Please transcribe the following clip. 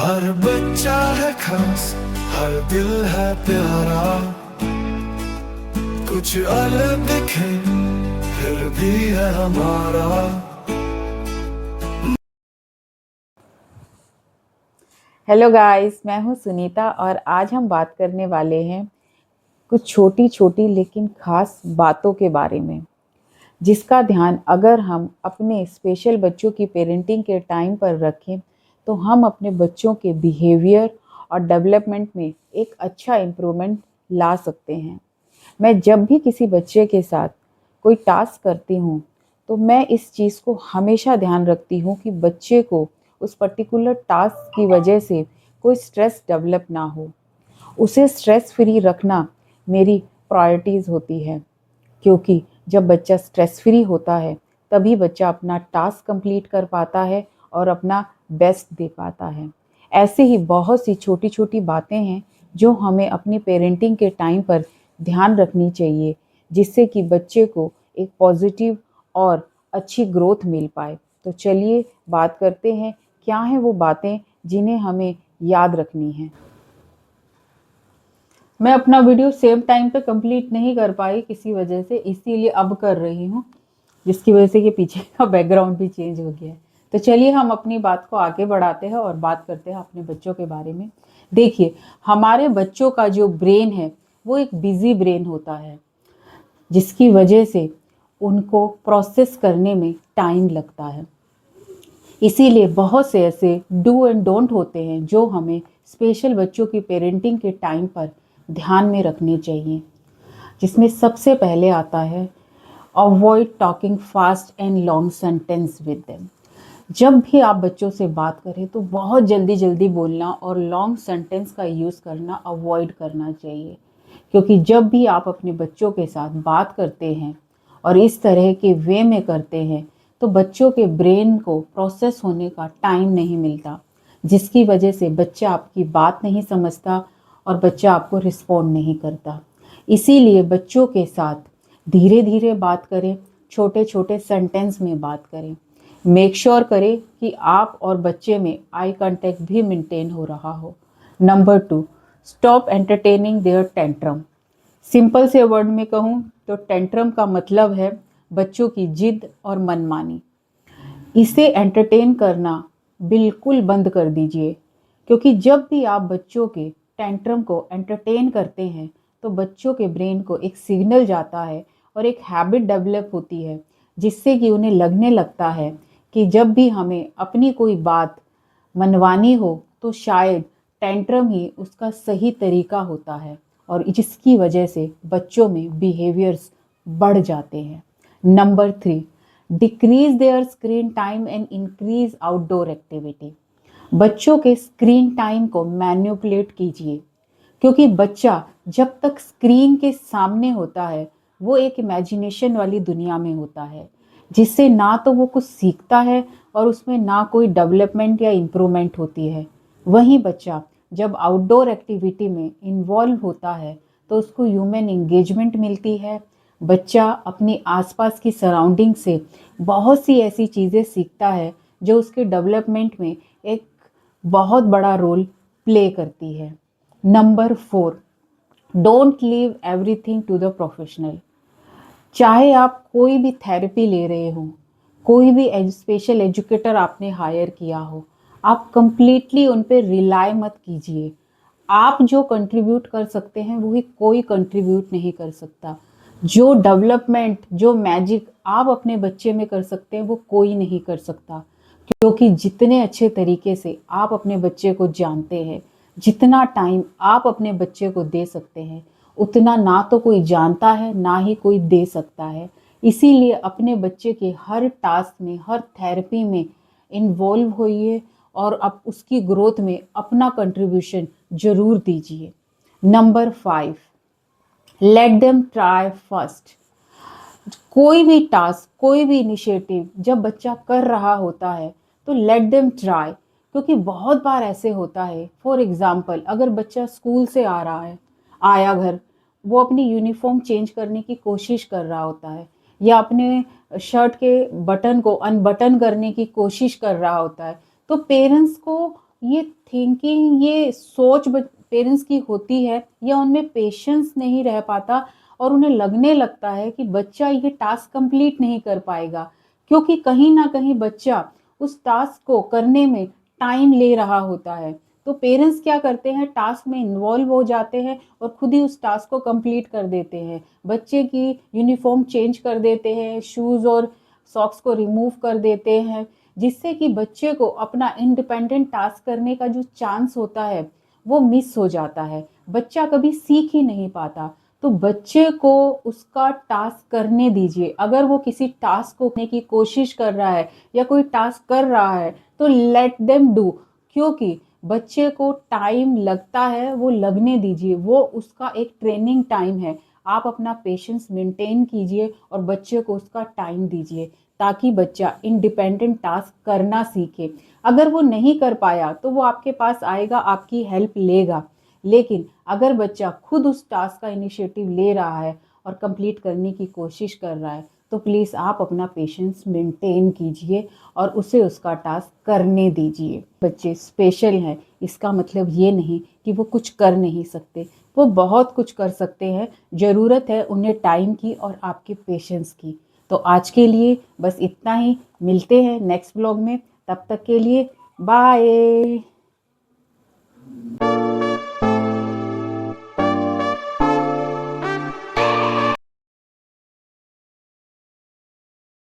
हर बच्चा है खास, हर दिल है प्यारा, कुछ अलग दिखे फिर भी है हमारा। हेलो गाइस, मैं हूं सुनीता और आज हम बात करने वाले हैं कुछ छोटी छोटी लेकिन खास बातों के बारे में, जिसका ध्यान अगर हम अपने स्पेशल बच्चों की पेरेंटिंग के टाइम पर रखें तो हम अपने बच्चों के बिहेवियर और डेवलपमेंट में एक अच्छा इम्प्रूवमेंट ला सकते हैं। मैं जब भी किसी बच्चे के साथ कोई टास्क करती हूँ तो मैं इस चीज़ को हमेशा ध्यान रखती हूँ कि बच्चे को उस पर्टिकुलर टास्क की वजह से कोई स्ट्रेस डेवलप ना हो। उसे स्ट्रेस फ्री रखना मेरी प्रायोरिटीज़ होती है, क्योंकि जब बच्चा स्ट्रेस फ्री होता है तभी बच्चा अपना टास्क कंप्लीट कर पाता है और अपना बेस्ट दे पाता है। ऐसे ही बहुत सी छोटी छोटी बातें हैं जो हमें अपनी पेरेंटिंग के टाइम पर ध्यान रखनी चाहिए, जिससे कि बच्चे को एक पॉजिटिव और अच्छी ग्रोथ मिल पाए। तो चलिए बात करते हैं क्या हैं वो बातें जिन्हें हमें याद रखनी है। मैं अपना वीडियो सेम टाइम पे कंप्लीट नहीं कर पाई किसी वजह से, इसीलिए अब कर रही हूँ, जिसकी वजह से ये पीछे का बैकग्राउंड भी चेंज हो गया है। तो चलिए हम अपनी बात को आगे बढ़ाते हैं और बात करते हैं अपने बच्चों के बारे में। देखिए, हमारे बच्चों का जो ब्रेन है वो एक बिजी ब्रेन होता है, जिसकी वजह से उनको प्रोसेस करने में टाइम लगता है। इसीलिए बहुत से ऐसे डू एंड डोंट होते हैं जो हमें स्पेशल बच्चों की पेरेंटिंग के टाइम पर ध्यान में रखने चाहिए, जिसमें सबसे पहले आता है avoid talking fast and long sentence with them. जब भी आप बच्चों से बात करें तो बहुत जल्दी जल्दी बोलना और लॉन्ग सेंटेंस का यूज़ करना अवॉइड करना चाहिए, क्योंकि जब भी आप अपने बच्चों के साथ बात करते हैं और इस तरह के वे में करते हैं तो बच्चों के ब्रेन को प्रोसेस होने का टाइम नहीं मिलता, जिसकी वजह से बच्चा आपकी बात नहीं समझता और बच्चा आपको रिस्पॉन्ड नहीं करता। इसीलिए बच्चों के साथ धीरे धीरे बात करें, छोटे छोटे सेंटेंस में बात करें। मेक श्योर करें कि आप और बच्चे में आई कांटेक्ट भी मेंटेन हो रहा हो। Number 2, stop entertaining their tantrum. Simple से वर्ड में कहूँ तो टेंट्रम का मतलब है बच्चों की जिद और मनमानी। इसे एंटरटेन करना बिल्कुल बंद कर दीजिए, क्योंकि जब भी आप बच्चों के टेंट्रम को एंटरटेन करते हैं तो बच्चों के ब्रेन को एक सिग्नल जाता है और एक हैबिट डेवलप होती है, जिससे कि उन्हें लगने लगता है कि जब भी हमें अपनी कोई बात मनवानी हो तो शायद टेंट्रम ही उसका सही तरीका होता है, और जिसकी वजह से बच्चों में बिहेवियर्स बढ़ जाते हैं। Number 3, decrease there screen time and increase outdoor activity. बच्चों के स्क्रीन टाइम को मैनिपुलेट कीजिए, क्योंकि बच्चा जब तक स्क्रीन के सामने होता है वो एक इमेजिनेशन वाली दुनिया में होता है, जिससे ना तो वो कुछ सीखता है और उसमें ना कोई डेवलपमेंट या इम्प्रूवमेंट होती है। वहीं बच्चा जब आउटडोर एक्टिविटी में इन्वॉल्व होता है तो उसको ह्यूमन एंगेजमेंट मिलती है। बच्चा अपनी आसपास की सराउंडिंग से बहुत सी ऐसी चीज़ें सीखता है जो उसके डेवलपमेंट में एक बहुत बड़ा रोल प्ले करती है। Number 4, don't leave everything to the professional. चाहे आप कोई भी थेरेपी ले रहे हो, कोई भी स्पेशल एजुकेटर आपने हायर किया हो, आप कंप्लीटली उन पे रिलाई मत कीजिए। आप जो कंट्रीब्यूट कर सकते हैं वही कोई कंट्रीब्यूट नहीं कर सकता। जो डेवलपमेंट, जो मैजिक आप अपने बच्चे में कर सकते हैं वो कोई नहीं कर सकता, क्योंकि जितने अच्छे तरीके से आप अपने बच्चे को जानते हैं, जितना टाइम आप अपने बच्चे को दे सकते हैं, उतना ना तो कोई जानता है ना ही कोई दे सकता है। इसीलिए अपने बच्चे के हर टास्क में, हर थेरेपी में इन्वॉल्व होइए और अब उसकी ग्रोथ में अपना कंट्रीब्यूशन जरूर दीजिए। Number 5, let them try first. कोई भी टास्क, कोई भी इनिशिएटिव जब बच्चा कर रहा होता है तो लेट देम ट्राई, क्योंकि बहुत बार ऐसे होता है, फॉर एग्जाम्पल अगर बच्चा स्कूल से आ रहा है, आया घर, वो अपनी यूनिफॉर्म चेंज करने की कोशिश कर रहा होता है या अपने शर्ट के बटन को अनबटन करने की कोशिश कर रहा होता है, तो पेरेंट्स को ये थिंकिंग, ये सोच पेरेंट्स की होती है या उनमें पेशेंस नहीं रह पाता और उन्हें लगने लगता है कि बच्चा ये टास्क कंप्लीट नहीं कर पाएगा, क्योंकि कहीं ना कहीं बच्चा उस टास्क को करने में टाइम ले रहा होता है। तो पेरेंट्स क्या करते हैं, टास्क में इन्वॉल्व हो जाते हैं और खुद ही उस टास्क को कंप्लीट कर देते हैं। बच्चे की यूनिफॉर्म चेंज कर देते हैं, शूज़ और सॉक्स को रिमूव कर देते हैं, जिससे कि बच्चे को अपना इंडिपेंडेंट टास्क करने का जो चांस होता है वो मिस हो जाता है। बच्चा कभी सीख ही नहीं पाता। तो बच्चे को उसका टास्क करने दीजिए। अगर वो किसी टास्क को करने की कोशिश कर रहा है या कोई टास्क कर रहा है तो लेट देम डू, क्योंकि बच्चे को टाइम लगता है, वो लगने दीजिए, वो उसका एक ट्रेनिंग टाइम है। आप अपना पेशेंस मेंटेन कीजिए और बच्चे को उसका टाइम दीजिए, ताकि बच्चा इंडिपेंडेंट टास्क करना सीखे। अगर वो नहीं कर पाया तो वो आपके पास आएगा, आपकी हेल्प लेगा। लेकिन अगर बच्चा खुद उस टास्क का इनिशिएटिव ले रहा है और कंप्लीट करने की कोशिश कर रहा है, तो प्लीज़ आप अपना पेशेंस मेंटेन कीजिए और उसे उसका टास्क करने दीजिए। बच्चे स्पेशल हैं, इसका मतलब ये नहीं कि वो कुछ कर नहीं सकते। वो बहुत कुछ कर सकते हैं, ज़रूरत है उन्हें टाइम की और आपके पेशेंस की। तो आज के लिए बस इतना ही। मिलते हैं नेक्स्ट ब्लॉग में, तब तक के लिए बाय।